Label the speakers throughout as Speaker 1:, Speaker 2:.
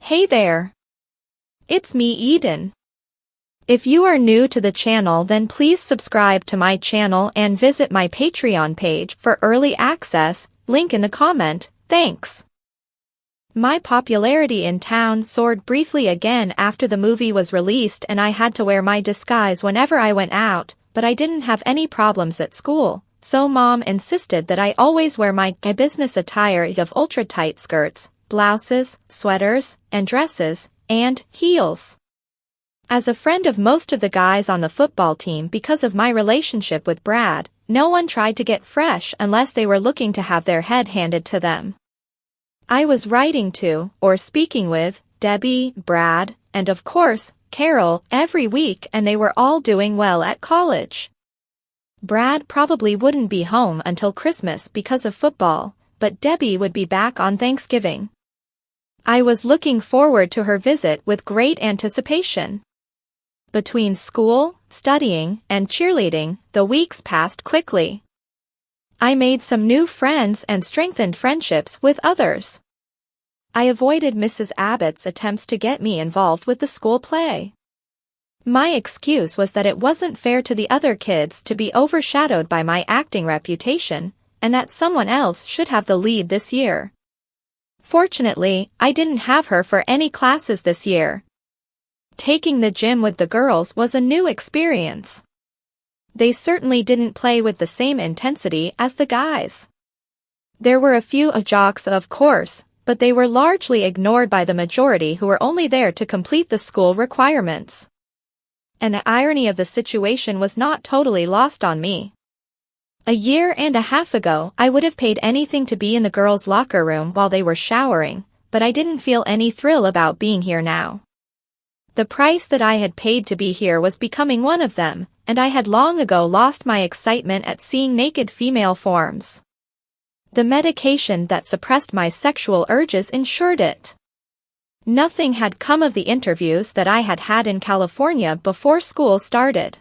Speaker 1: Hey there. It's me, Eden. If you are new to the channel, then please subscribe to my channel and visit my Patreon page for early access, link in the comment, thanks. My popularity in town soared briefly again after the movie was released and I had to wear my disguise whenever I went out, but I didn't have any problems at school, so Mom insisted that I always wear my business attire of ultra-tight skirts, blouses, sweaters, and dresses, and heels. As a friend of most of the guys on the football team because of my relationship with Brad, no one tried to get fresh unless they were looking to have their head handed to them. I was writing to, or speaking with, Debbie, Brad, and of course, Carol, every week, and they were all doing well at college. Brad probably wouldn't be home until Christmas because of football, but Debbie would be back on Thanksgiving. I was looking forward to her visit with great anticipation. Between school, studying, and cheerleading, the weeks passed quickly. I made some new friends and strengthened friendships with others. I avoided Mrs. Abbott's attempts to get me involved with the school play. My excuse was that it wasn't fair to the other kids to be overshadowed by my acting reputation, and that someone else should have the lead this year. Fortunately, I didn't have her for any classes this year. Taking the gym with the girls was a new experience. They certainly didn't play with the same intensity as the guys. There were a few jocks, of course, but they were largely ignored by the majority who were only there to complete the school requirements. And the irony of the situation was not totally lost on me. A year and a half ago, I would have paid anything to be in the girls' locker room while they were showering, but I didn't feel any thrill about being here now. The price that I had paid to be here was becoming one of them, and I had long ago lost my excitement at seeing naked female forms. The medication that suppressed my sexual urges ensured it. Nothing had come of the interviews that I had had in California before school started.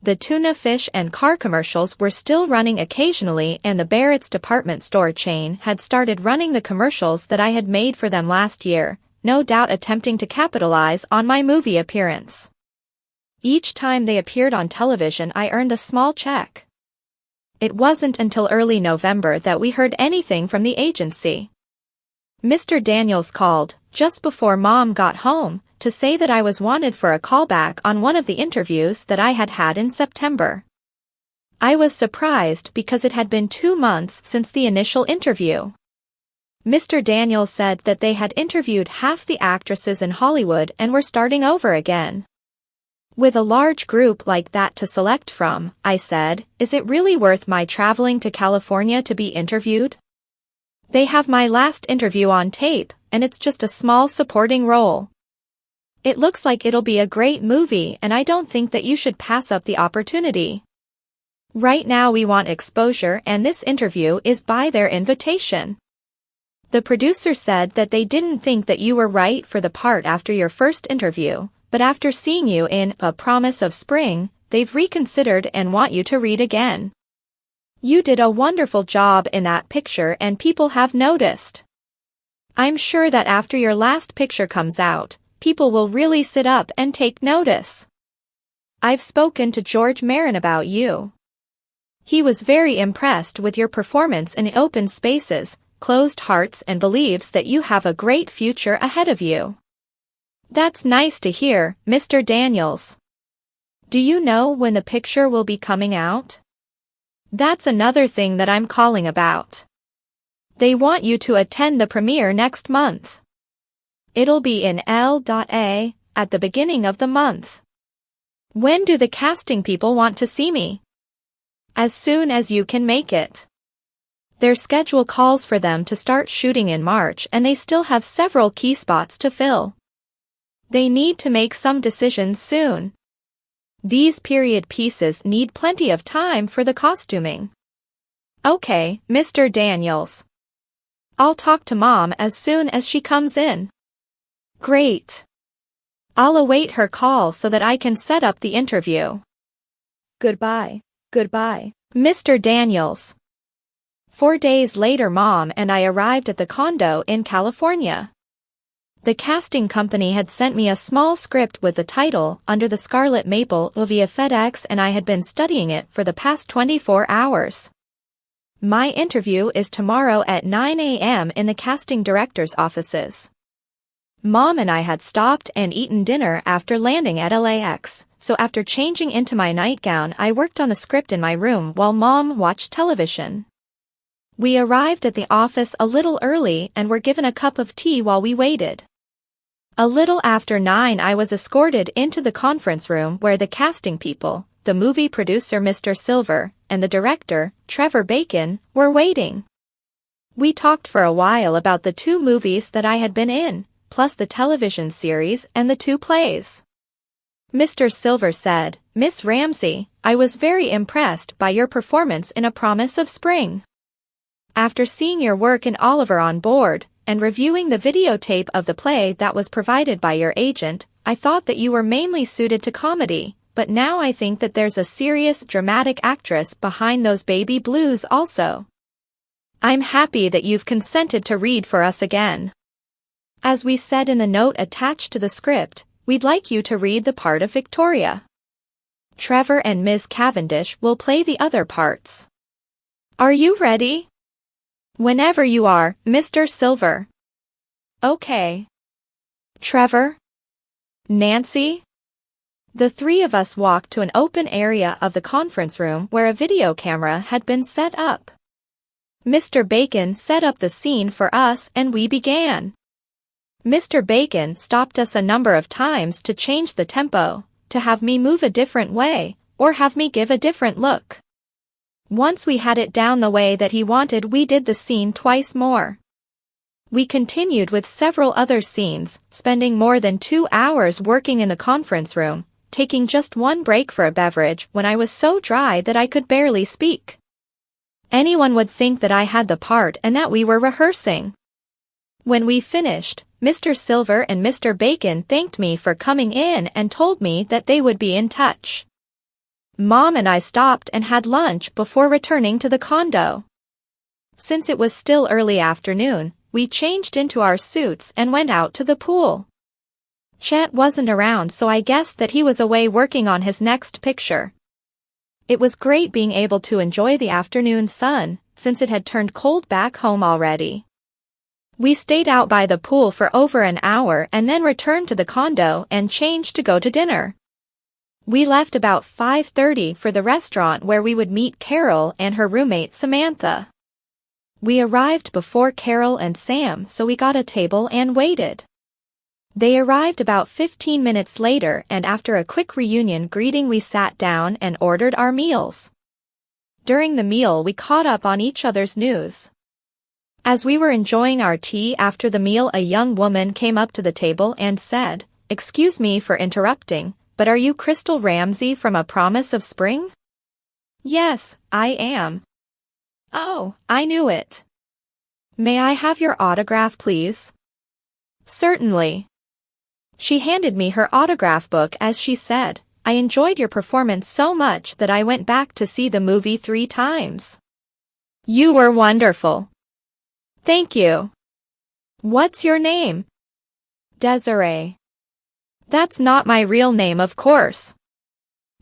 Speaker 1: The tuna fish and car commercials were still running occasionally, and the Barrett's department store chain had started running the commercials that I had made for them last year, no doubt attempting to capitalize on my movie appearance. Each time they appeared on television, I earned a small check. It wasn't until early November that we heard anything from the agency. Mr. Daniels called, just before Mom got home, to say that I was wanted for a callback on one of the interviews that I had had in September. I was surprised because it had been 2 months since the initial interview. Mr. Daniels said that they had interviewed half the actresses in Hollywood and were starting over again. With a large group like that to select from, I said, is it really worth my traveling to California to be interviewed? They have my last interview on tape, and it's just a small supporting role. It looks like it'll be a great movie, and I don't think that you should pass up the opportunity. Right now we want exposure, and this interview is by their invitation. The producer said that they didn't think that you were right for the part after your first interview, but after seeing you in A Promise of Spring, they've reconsidered and want you to read again. You did a wonderful job in that picture and people have noticed. I'm sure that after your last picture comes out, people will really sit up and take notice. I've spoken to George Marin about you. He was very impressed with your performance in Open Spaces, Closed Hearts, and believes that you have a great future ahead of you. That's nice to hear, Mr. Daniels. Do you know when the picture will be coming out? That's another thing that I'm calling about. They want you to attend the premiere next month. It'll be in L.A. at the beginning of the month. When do the casting people want to see me? As soon as you can make it. Their schedule calls for them to start shooting in March, and they still have several key spots to fill. They need to make some decisions soon. These period pieces need plenty of time for the costuming. Okay, Mr. Daniels. I'll talk to Mom as soon as she comes in. Great. I'll await her call so that I can set up the interview. Goodbye. Goodbye, Mr. Daniels. 4 days later, Mom and I arrived at the condo in California. The casting company had sent me a small script with the title Under the Scarlet Maple via FedEx, and I had been studying it for the past 24 hours. My interview is tomorrow at 9 a.m. in the casting director's offices. Mom and I had stopped and eaten dinner after landing at LAX, so after changing into my nightgown I worked on the script in my room while Mom watched television. We arrived at the office a little early and were given a cup of tea while we waited. A little after 9 I was escorted into the conference room where the casting people, the movie producer Mr. Silver, and the director, Trevor Bacon, were waiting. We talked for a while about the 2 movies that I had been in, plus the television series and the 2 plays. Mr. Silver said, "Miss Ramsey, I was very impressed by your performance in A Promise of Spring. After seeing your work in Oliver on Board, and reviewing the videotape of the play that was provided by your agent, I thought that you were mainly suited to comedy, but now I think that there's a serious dramatic actress behind those baby blues also. I'm happy that you've consented to read for us again. As we said in the note attached to the script, we'd like you to read the part of Victoria. Trevor and Ms. Cavendish will play the other parts. Are you ready?" "Whenever you are, Mr. Silver." "Okay." "Trevor? Nancy?" The 3 of us walked to an open area of the conference room where a video camera had been set up. Mr. Bacon set up the scene for us and we began. Mr. Bacon stopped us a number of times to change the tempo, to have me move a different way, or have me give a different look. Once we had it down the way that he wanted, we did the scene twice more. We continued with several other scenes, spending more than 2 hours working in the conference room, taking just 1 break for a beverage when I was so dry that I could barely speak. Anyone would think that I had the part and that we were rehearsing. When we finished, Mr. Silver and Mr. Bacon thanked me for coming in and told me that they would be in touch. Mom and I stopped and had lunch before returning to the condo. Since it was still early afternoon, we changed into our suits and went out to the pool. Chet wasn't around, so I guessed that he was away working on his next picture. It was great being able to enjoy the afternoon sun, since it had turned cold back home already. We stayed out by the pool for over an hour and then returned to the condo and changed to go to dinner. We left about 5:30 for the restaurant where we would meet Carol and her roommate Samantha. We arrived before Carol and Sam, so we got a table and waited. They arrived about 15 minutes later, and after a quick reunion greeting we sat down and ordered our meals. During the meal we caught up on each other's news. As we were enjoying our tea after the meal, a young woman came up to the table and said, "Excuse me for interrupting, but are you Crystal Ramsey from A Promise of Spring?" "Yes, I am." "Oh, I knew it. May I have your autograph, please?" "Certainly." She handed me her autograph book as she said, "I enjoyed your performance so much that I went back to see the movie 3 times. You were wonderful." "Thank you." "What's your name?" "Desiree." "That's not my real name, of course.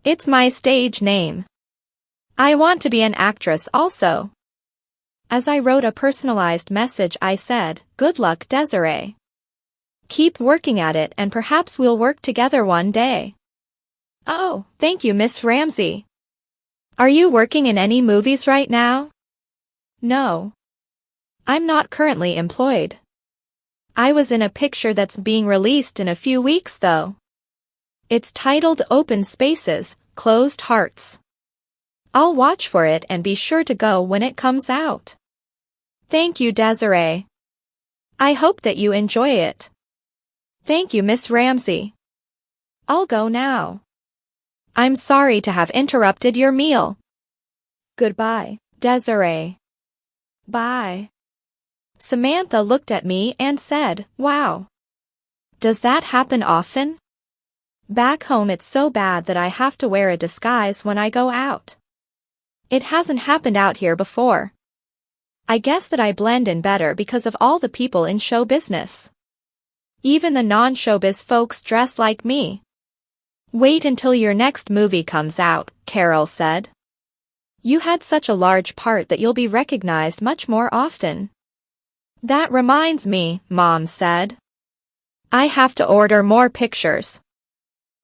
Speaker 1: It's my stage name. I want to be an actress also." As I wrote a personalized message, I said, "Good luck, Desiree. Keep working at it and perhaps we'll work together one day." "Oh, thank you, Miss Ramsey. Are you working in any movies right now?" "No. I'm not currently employed. I was in a picture that's being released in a few weeks though. It's titled Open Spaces, Closed Hearts. I'll watch for it and be sure to go when it comes out." "Thank you, Desiree. I hope that you enjoy it." "Thank you, Miss Ramsey. I'll go now. I'm sorry to have interrupted your meal." "Goodbye, Desiree." "Bye." Samantha looked at me and said, "Wow. Does that happen often? Back home it's so bad that I have to wear a disguise when I go out. It hasn't happened out here before. I guess that I blend in better because of all the people in show business." Even the non-showbiz folks dress like me. Wait until your next movie comes out, Carol said. You had such a large part that you'll be recognized much more often. That reminds me, Mom said. I have to order more pictures.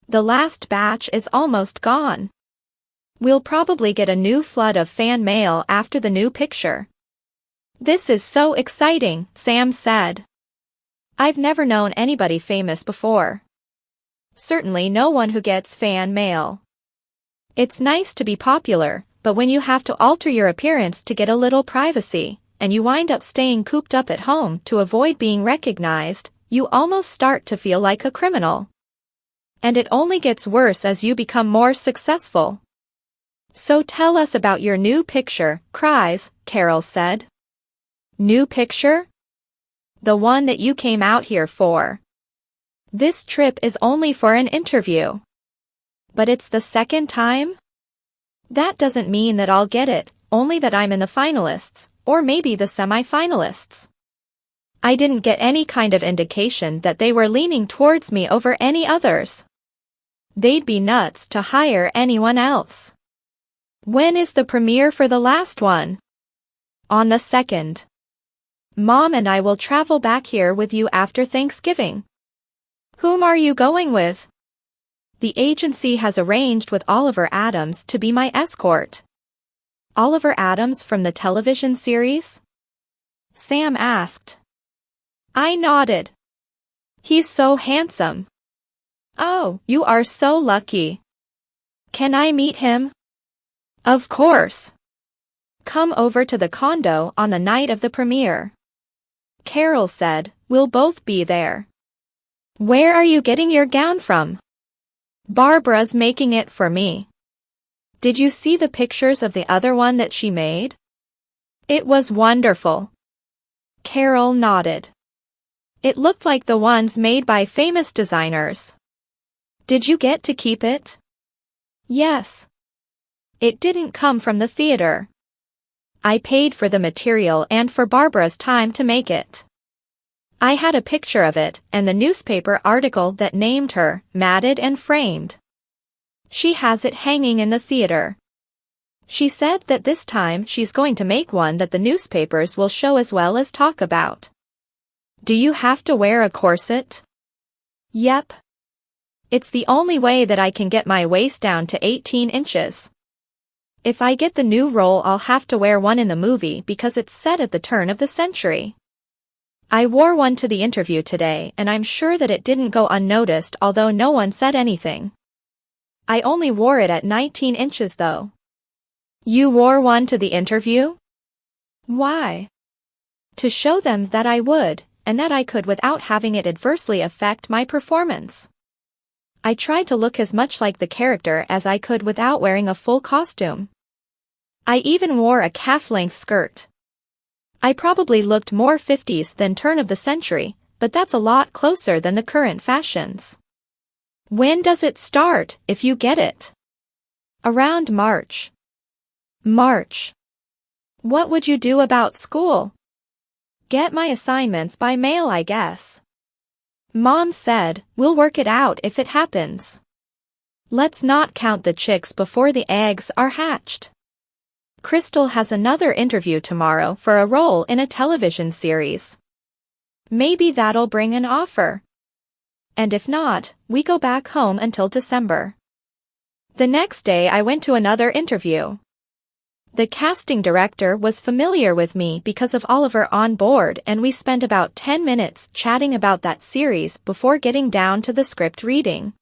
Speaker 1: The last batch is almost gone. We'll probably get a new flood of fan mail after the new picture. This is so exciting, Sam said. I've never known anybody famous before. Certainly no one who gets fan mail. It's nice to be popular, but when you have to alter your appearance to get a little privacy, and you wind up staying cooped up at home to avoid being recognized, you almost start to feel like a criminal. And it only gets worse as you become more successful. So tell us about your new picture, cries, Carol said. New picture? The one that you came out here for. This trip is only for an interview. But it's the second time? That doesn't mean that I'll get it, only that I'm in the finalists, or maybe the semi-finalists. I didn't get any kind of indication that they were leaning towards me over any others. They'd be nuts to hire anyone else. When is the premiere for the last one? On the 2nd. Mom and I will travel back here with you after Thanksgiving. Whom are you going with? The agency has arranged with Oliver Adams to be my escort. Oliver Adams from the television series? Sam asked. I nodded. He's so handsome. Oh, you are so lucky. Can I meet him? Of course. Come over to the condo on the night of the premiere. Carol said, we'll both be there. Where are you getting your gown from? Barbara's making it for me. Did you see the pictures of the other one that she made? It was wonderful. Carol nodded. It looked like the ones made by famous designers. Did you get to keep it? Yes. It didn't come from the theater. I paid for the material and for Barbara's time to make it. I had a picture of it and the newspaper article that named her, matted and framed. She has it hanging in the theater. She said that this time she's going to make one that the newspapers will show as well as talk about. Do you have to wear a corset? Yep. It's the only way that I can get my waist down to 18 inches. If I get the new role, I'll have to wear one in the movie because it's set at the turn of the century. I wore one to the interview today and I'm sure that it didn't go unnoticed, although no one said anything. I only wore it at 19 inches though. You wore one to the interview? Why? To show them that I would, and that I could without having it adversely affect my performance. I tried to look as much like the character as I could without wearing a full costume. I even wore a calf-length skirt. I probably looked more 50s than turn of the century, but that's a lot closer than the current fashions. When does it start, if you get it? Around March. March. What would you do about school? Get my assignments by mail, I guess. Mom said, we'll work it out if it happens. Let's not count the chicks before the eggs are hatched. Crystal has another interview tomorrow for a role in a television series. Maybe that'll bring an offer. And if not, we go back home until December. The next day I went to another interview. The casting director was familiar with me because of Oliver on board, and we spent about 10 minutes chatting about that series before getting down to the script reading.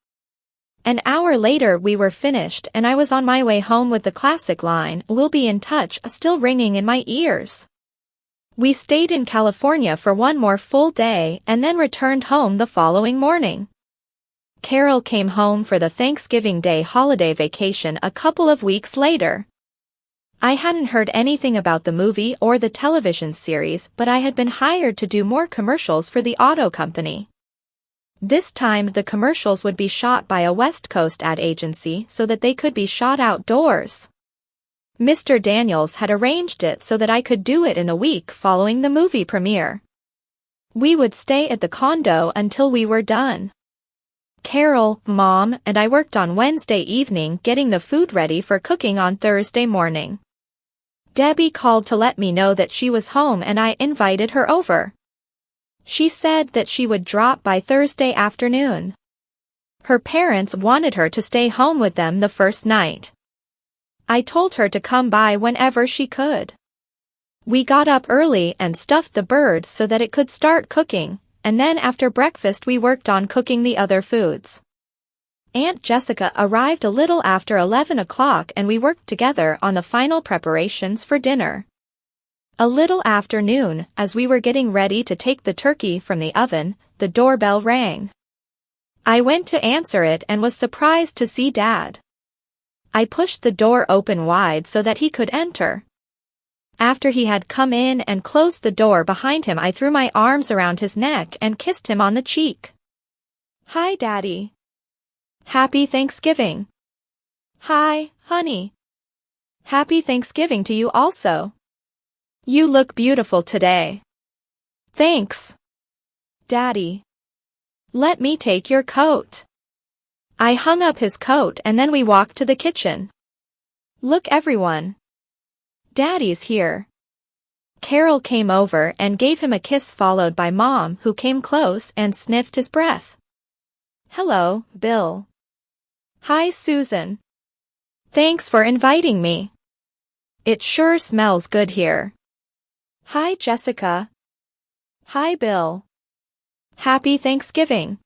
Speaker 1: An hour later we were finished and I was on my way home with the classic line, "We'll be in touch," still ringing in my ears. We stayed in California for one more full day and then returned home the following morning. Carol came home for the Thanksgiving Day holiday vacation a couple of weeks later. I hadn't heard anything about the movie or the television series, but I had been hired to do more commercials for the auto company. This time the commercials would be shot by a West Coast ad agency so that they could be shot outdoors. Mr. Daniels had arranged it so that I could do it in the week following the movie premiere. We would stay at the condo until we were done. Carol, Mom, and I worked on Wednesday evening getting the food ready for cooking on Thursday morning. Debbie called to let me know that she was home and I invited her over. She said that she would drop by Thursday afternoon. Her parents wanted her to stay home with them the first night. I told her to come by whenever she could. We got up early and stuffed the bird so that it could start cooking, and then after breakfast we worked on cooking the other foods. Aunt Jessica arrived a little after 11 o'clock and we worked together on the final preparations for dinner. A little after noon, as we were getting ready to take the turkey from the oven, the doorbell rang. I went to answer it and was surprised to see Dad. I pushed the door open wide so that he could enter. After he had come in and closed the door behind him, I threw my arms around his neck and kissed him on the cheek. "Hi, Daddy. Happy Thanksgiving." "Hi, honey. Happy Thanksgiving to you also. You look beautiful today." "Thanks, Daddy. Let me take your coat." I hung up his coat and then we walked to the kitchen. "Look, everyone. Daddy's here." Carol came over and gave him a kiss, followed by Mom, who came close and sniffed his breath. "Hello, Bill." "Hi, Susan. Thanks for inviting me. It sure smells good here." "Hi, Jessica." "Hi, Bill. Happy Thanksgiving."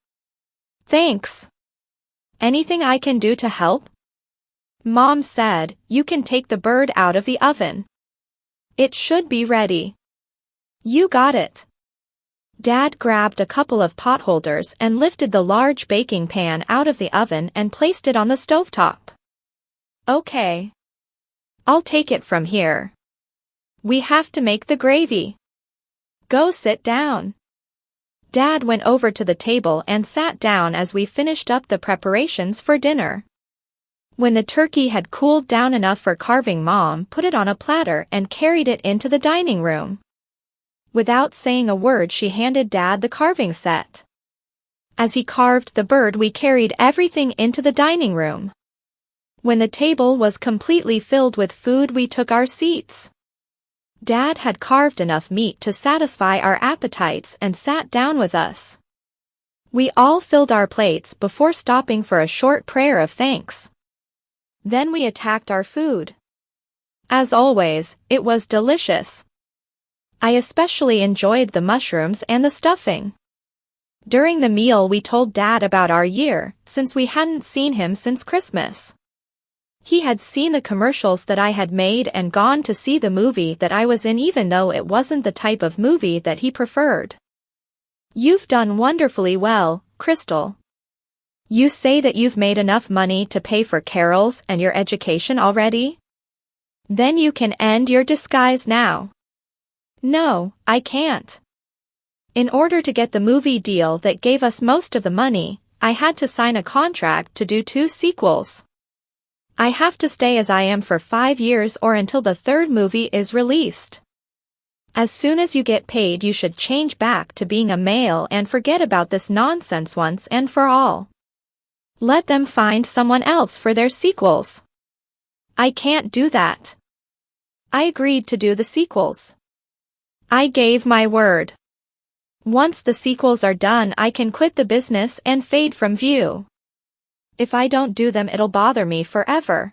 Speaker 1: "Thanks. Anything I can do to help?" Mom said, "You can take the bird out of the oven. It should be ready." "You got it." Dad grabbed a couple of potholders and lifted the large baking pan out of the oven and placed it on the stovetop. "Okay. I'll take it from here. We have to make the gravy. Go sit down." Dad went over to the table and sat down as we finished up the preparations for dinner. When the turkey had cooled down enough for carving, Mom put it on a platter and carried it into the dining room. Without saying a word, she handed Dad the carving set. As he carved the bird, we carried everything into the dining room. When the table was completely filled with food, we took our seats. Dad had carved enough meat to satisfy our appetites and sat down with us. We all filled our plates before stopping for a short prayer of thanks. Then we attacked our food. As always, it was delicious. I especially enjoyed the mushrooms and the stuffing. During the meal, we told Dad about our year, since we hadn't seen him since Christmas. He had seen the commercials that I had made and gone to see the movie that I was in, even though it wasn't the type of movie that he preferred. "You've done wonderfully well, Crystal. You say that you've made enough money to pay for Carol's and your education already? Then you can end your disguise now." "No, I can't. In order to get the movie deal that gave us most of the money, I had to sign a contract to do 2 sequels. I have to stay as I am for 5 years or until the 3rd movie is released. As soon as you get paid, you should change back to being a male and forget about this nonsense once and for all. Let them find someone else for their sequels." "I can't do that. I agreed to do the sequels. I gave my word. Once the sequels are done, I can quit the business and fade from view. If I don't do them, it'll bother me forever.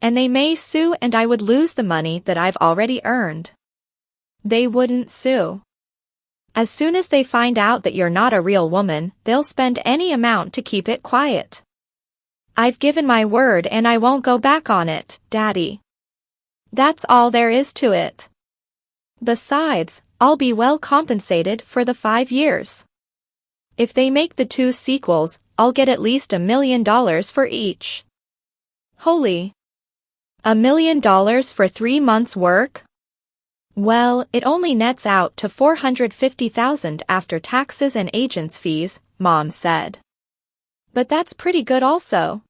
Speaker 1: And they may sue and I would lose the money that I've already earned." "They wouldn't sue. As soon as they find out that you're not a real woman, they'll spend any amount to keep it quiet. I've given my word and I won't go back on it, Daddy. That's all there is to it. Besides, I'll be well compensated for the 5 years. If they make the 2 sequels, I'll get at least $1 million for each." "Holy. $1 million for 3 months' work? Well, it only nets out to $450,000 after taxes and agents' fees," Mom said. "But that's pretty good also.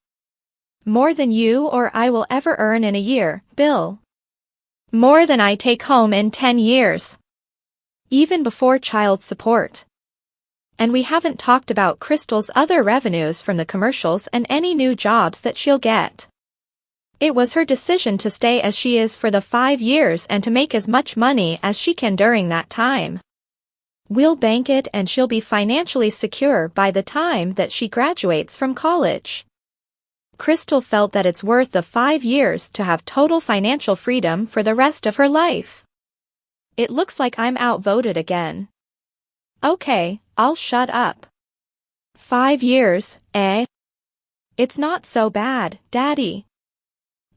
Speaker 1: More than you or I will ever earn in a year, Bill. More than I take home in 10 years. even before child support. And we haven't talked about Crystal's other revenues from the commercials and any new jobs that she'll get. It was her decision to stay as she is for the 5 years and to make as much money as she can during that time. We'll bank it and she'll be financially secure by the time that she graduates from college. Crystal felt that it's worth the 5 years to have total financial freedom for the rest of her life. It looks like I'm outvoted again. Okay, I'll shut up. 5 years, eh? It's not so bad, Daddy.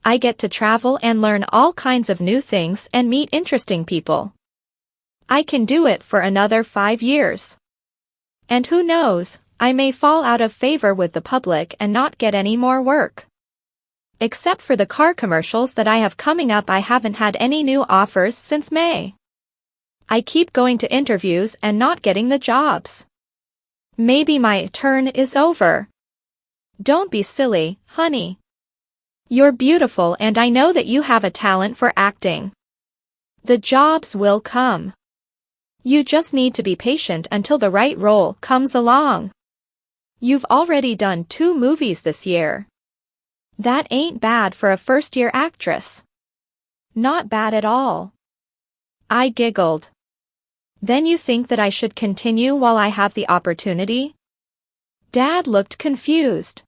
Speaker 1: I get to travel and learn all kinds of new things and meet interesting people. I can do it for another 5 years. And who knows, I may fall out of favor with the public and not get any more work. Except for the car commercials that I have coming up, I haven't had any new offers since May. I keep going to interviews and not getting the jobs. Maybe my turn is over. Don't be silly, honey. You're beautiful and I know that you have a talent for acting. The jobs will come. You just need to be patient until the right role comes along. You've already done 2 movies this year. That ain't bad for a first-year actress. Not bad at all. I giggled. Then you think that I should continue while I have the opportunity? Dad looked confused.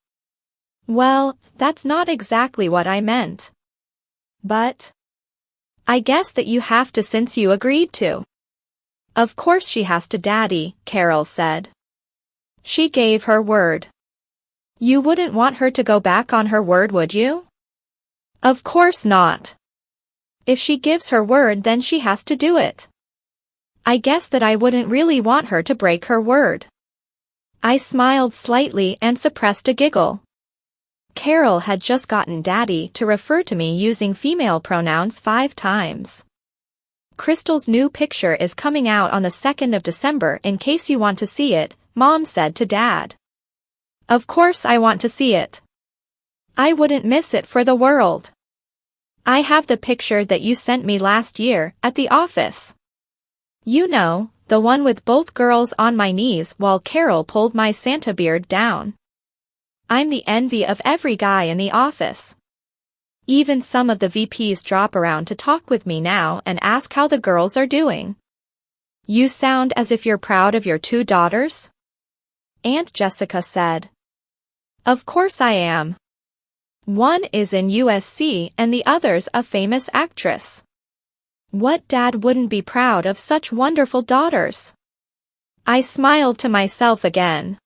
Speaker 1: Well, that's not exactly what I meant. But I guess that you have to since you agreed to. Of course she has to, Daddy, Carol said. She gave her word. You wouldn't want her to go back on her word, would you? Of course not. If she gives her word, then she has to do it. I guess that I wouldn't really want her to break her word. I smiled slightly and suppressed a giggle. Carol had just gotten Daddy to refer to me using female pronouns 5 times. Crystal's new picture is coming out on the 2nd of December in case you want to see it, Mom said to Dad. Of course I want to see it. I wouldn't miss it for the world. I have the picture that you sent me last year at the office. You know, the one with both girls on my knees while Carol pulled my Santa beard down. I'm the envy of every guy in the office. Even some of the VPs drop around to talk with me now and ask how the girls are doing. You sound as if you're proud of your 2 daughters? Aunt Jessica said. Of course I am. One is in USC and the other's a famous actress. What dad wouldn't be proud of such wonderful daughters? I smiled to myself again.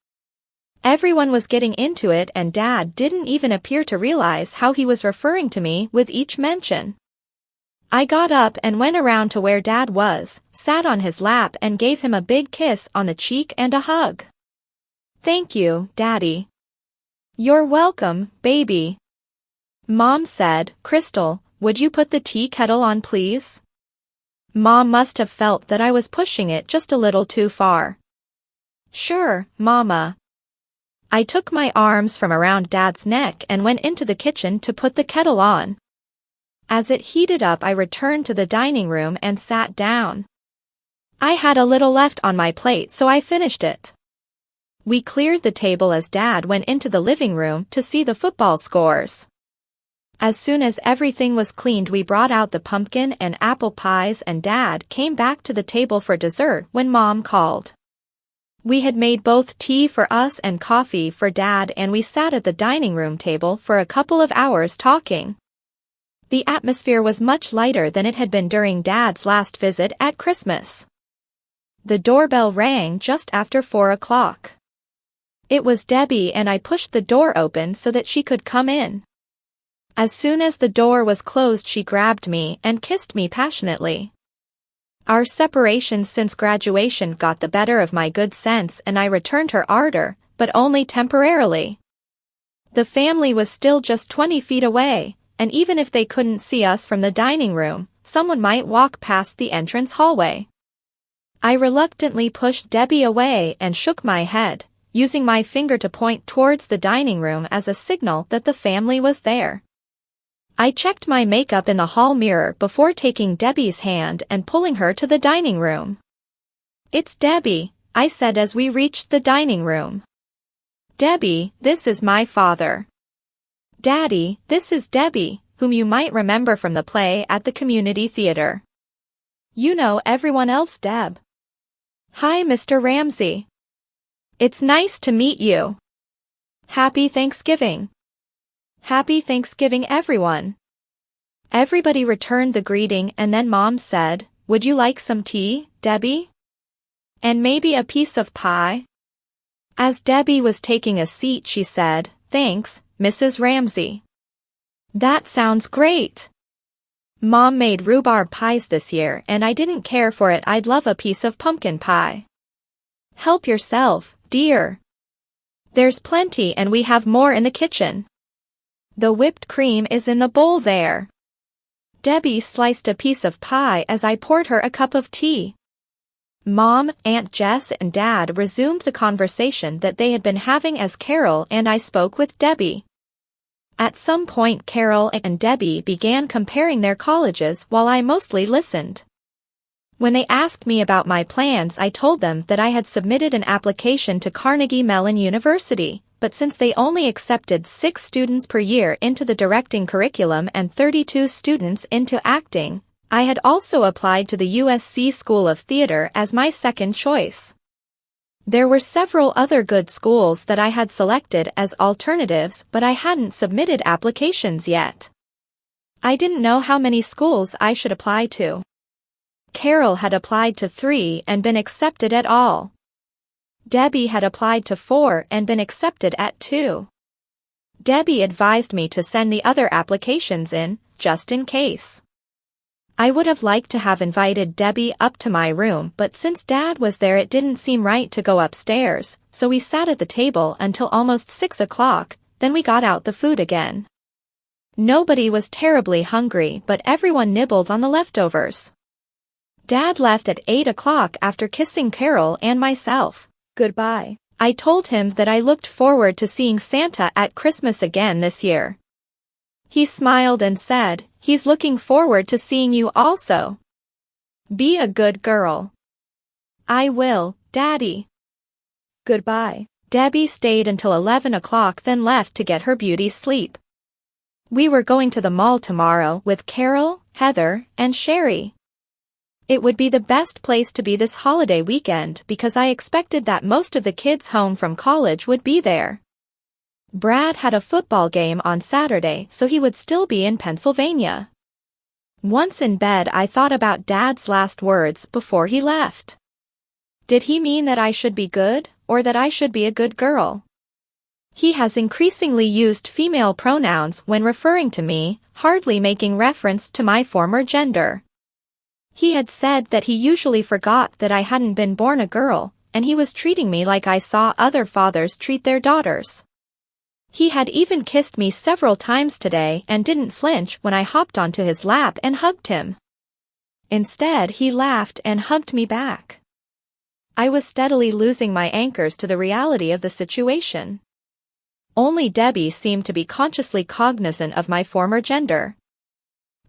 Speaker 1: Everyone was getting into it and Dad didn't even appear to realize how he was referring to me with each mention. I got up and went around to where Dad was, sat on his lap and gave him a big kiss on the cheek and a hug. Thank you, Daddy. You're welcome, baby. Mom said, Crystal, would you put the tea kettle on, please? Mom must have felt that I was pushing it just a little too far. Sure, Mama. I took my arms from around Dad's neck and went into the kitchen to put the kettle on. As it heated up, I returned to the dining room and sat down. I had a little left on my plate, so I finished it. We cleared the table as Dad went into the living room to see the football scores. As soon as everything was cleaned, we brought out the pumpkin and apple pies and Dad came back to the table for dessert when Mom called. We had made both tea for us and coffee for Dad and we sat at the dining room table for a couple of hours talking. The atmosphere was much lighter than it had been during Dad's last visit at Christmas. The doorbell rang just after 4 o'clock. It was Debbie and I pushed the door open so that she could come in. As soon as the door was closed, she grabbed me and kissed me passionately. Our separation since graduation got the better of my good sense and I returned her ardor, but only temporarily. The family was still just 20 feet away, and even if they couldn't see us from the dining room, someone might walk past the entrance hallway. I reluctantly pushed Debbie away and shook my head, using my finger to point towards the dining room as a signal that the family was there. I checked my makeup in the hall mirror before taking Debbie's hand and pulling her to the dining room. It's Debbie, I said as we reached the dining room. Debbie, this is my father. Daddy, this is Debbie, whom you might remember from the play at the community theater. You know everyone else, Deb. Hi, Mr. Ramsey. It's nice to meet you. Happy Thanksgiving. Happy Thanksgiving, everyone. Everybody returned the greeting and then Mom said, "Would you like some tea, Debbie? And maybe a piece of pie?" As Debbie was taking a seat, she said, "Thanks, Mrs. Ramsey." That sounds great. Mom made rhubarb pies this year and I didn't care for it. I'd love a piece of pumpkin pie. Help yourself, dear. There's plenty and we have more in the kitchen. The whipped cream is in the bowl there. Debbie sliced a piece of pie as I poured her a cup of tea. Mom, Aunt Jess and Dad resumed the conversation that they had been having as Carol and I spoke with Debbie. At some point Carol and Debbie began comparing their colleges while I mostly listened. When they asked me about my plans, I told them that I had submitted an application to Carnegie Mellon University, but since they only accepted 6 students per year into the directing curriculum and 32 students into acting, I had also applied to the USC School of Theater as my second choice. There were several other good schools that I had selected as alternatives, but I hadn't submitted applications yet. I didn't know how many schools I should apply to. Carol had applied to 3 and been accepted at all. Debbie had applied to 4 and been accepted at 2. Debbie advised me to send the other applications in, just in case. I would have liked to have invited Debbie up to my room, but since Dad was there it didn't seem right to go upstairs, so we sat at the table until almost 6 o'clock, then we got out the food again. Nobody was terribly hungry, but everyone nibbled on the leftovers. Dad left at 8 o'clock after kissing Carol and myself goodbye. I told him that I looked forward to seeing Santa at Christmas again this year. He smiled and said, "He's looking forward to seeing you also. Be a good girl." I will, Daddy. Goodbye. Debbie stayed until 11 o'clock then left to get her beauty sleep. We were going to the mall tomorrow with Carol, Heather, and Sherry. It would be the best place to be this holiday weekend because I expected that most of the kids home from college would be there. Brad had a football game on Saturday, so he would still be in Pennsylvania. Once in bed, I thought about Dad's last words before he left. Did he mean that I should be good, or that I should be a good girl? He has increasingly used female pronouns when referring to me, hardly making reference to my former gender. He had said that he usually forgot that I hadn't been born a girl, and he was treating me like I saw other fathers treat their daughters. He had even kissed me several times today and didn't flinch when I hopped onto his lap and hugged him. Instead, he laughed and hugged me back. I was steadily losing my anchors to the reality of the situation. Only Debbie seemed to be consciously cognizant of my former gender.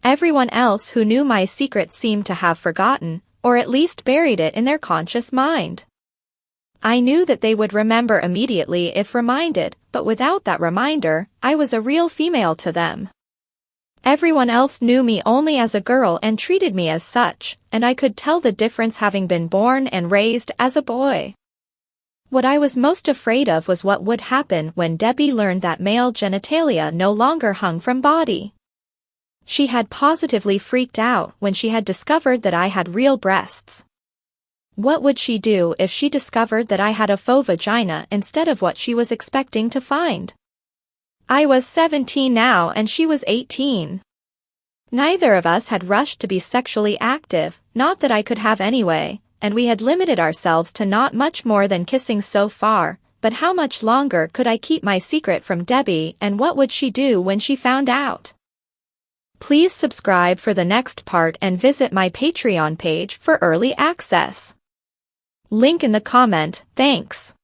Speaker 1: Everyone else who knew my secret seemed to have forgotten, or at least buried it in their conscious mind. I knew that they would remember immediately if reminded, but without that reminder, I was a real female to them. Everyone else knew me only as a girl and treated me as such, and I could tell the difference having been born and raised as a boy. What I was most afraid of was what would happen when Debbie learned that male genitalia no longer hung from body. She had positively freaked out when she had discovered that I had real breasts. What would she do if she discovered that I had a faux vagina instead of what she was expecting to find? I was 17 now and she was 18. Neither of us had rushed to be sexually active, not that I could have anyway, and we had limited ourselves to not much more than kissing so far, but how much longer could I keep my secret from Debbie, and what would she do when she found out? Please subscribe for the next part and visit my Patreon page for early access. Link in the comment. Thanks.